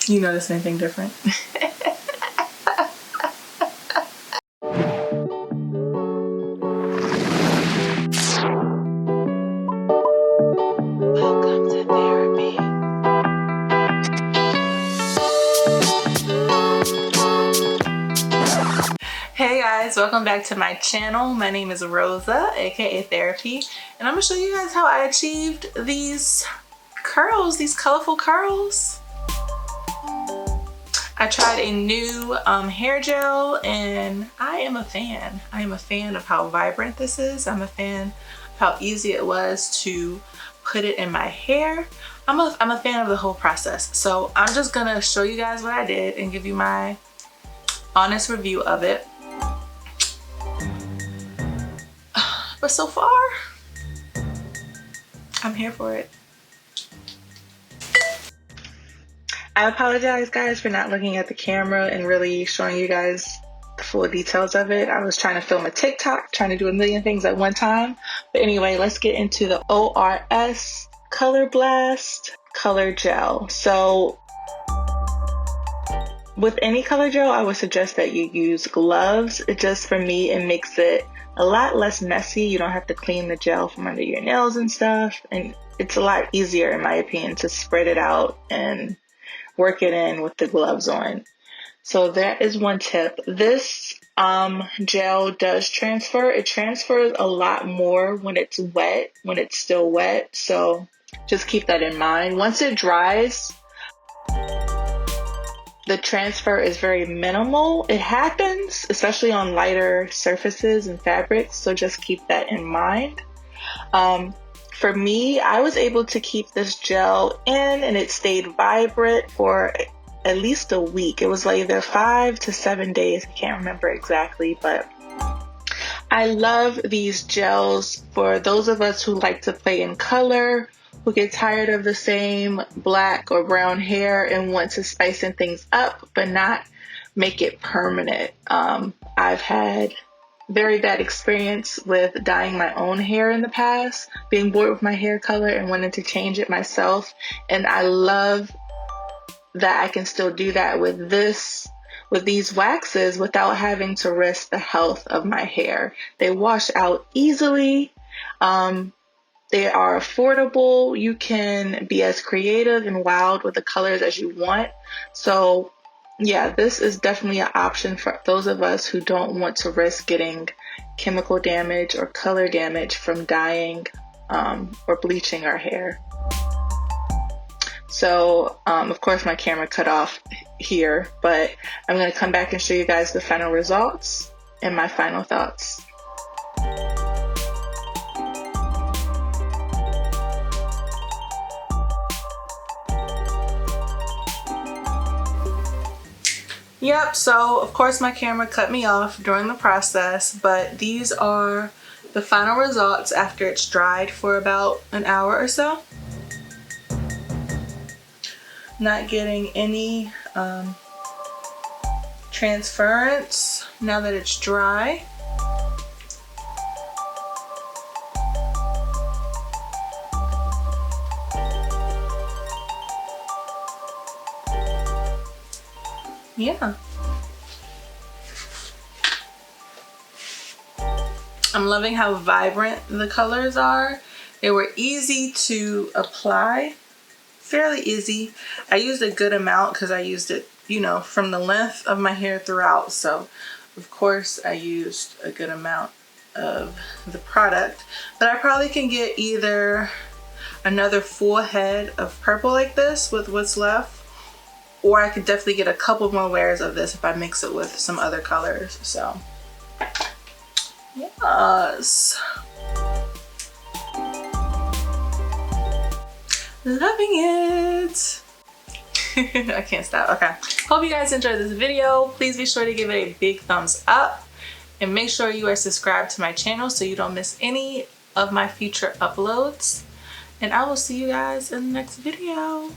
You notice anything different? Welcome to therapy. Hey guys, welcome back to my channel. My name is Rosa, aka Thairapy, and I'm gonna show you guys how I achieved these curls, these colorful curls. I tried a new hair gel and I am a fan. I am a fan of how vibrant this is. I'm a fan of how easy it was to put it in my hair. I'm a fan of the whole process. So I'm just gonna show you guys what I did and give you my honest review of it. But so far, I'm here for it. I apologize guys for not looking at the camera and really showing you guys the full details of it. I was trying to film a TikTok, trying to do a million things at one time. But anyway, let's get into the ORS Color Blast Color Gel. So with any color gel, I would suggest that you use gloves. It just, for me, it makes it a lot less messy. You don't have to clean the gel from under your nails and stuff. And it's a lot easier, in my opinion, to spread it out and work it in with the gloves on. So that is one tip. This gel does transfer. It transfers a lot more when it's wet, when it's still wet. So just keep that in mind. Once it dries, the transfer is very minimal. It happens, especially on lighter surfaces and fabrics. So just keep that in mind. For me, I was able to keep this gel in and it stayed vibrant for at least a week. It was like either 5 to 7 days. I can't remember exactly, but I love these gels for those of us who like to play in color, who get tired of the same black or brown hair and want to spicing things up, but not make it permanent. I've had very bad experience with dyeing my own hair in the past, being bored with my hair color and wanting to change it myself. And I love that I can still do that with these waxes without having to risk the health of my hair. They wash out easily. They are affordable. You can be as creative and wild with the colors as you want. So yeah, this is definitely an option for those of us who don't want to risk getting chemical damage or color damage from dyeing or bleaching our hair. So, of course, my camera cut off here, but I'm going to come back and show you guys the final results and my final thoughts. Yep, so of course my camera cut me off during the process, but these are the final results after it's dried for about an hour or so. Not getting any transference now that it's dry. Yeah. I'm loving how vibrant the colors are. They were easy to apply, fairly easy. I used a good amount because I used it, you know, from the length of my hair throughout. So of course I used a good amount of the product, but I probably can get either another full head of purple like this with what's left, or I could definitely get a couple more layers of this if I mix it with some other colors. So, yes. Loving it. I can't stop. Okay. Hope you guys enjoyed this video. Please be sure to give it a big thumbs up and make sure you are subscribed to my channel so you don't miss any of my future uploads. And I will see you guys in the next video.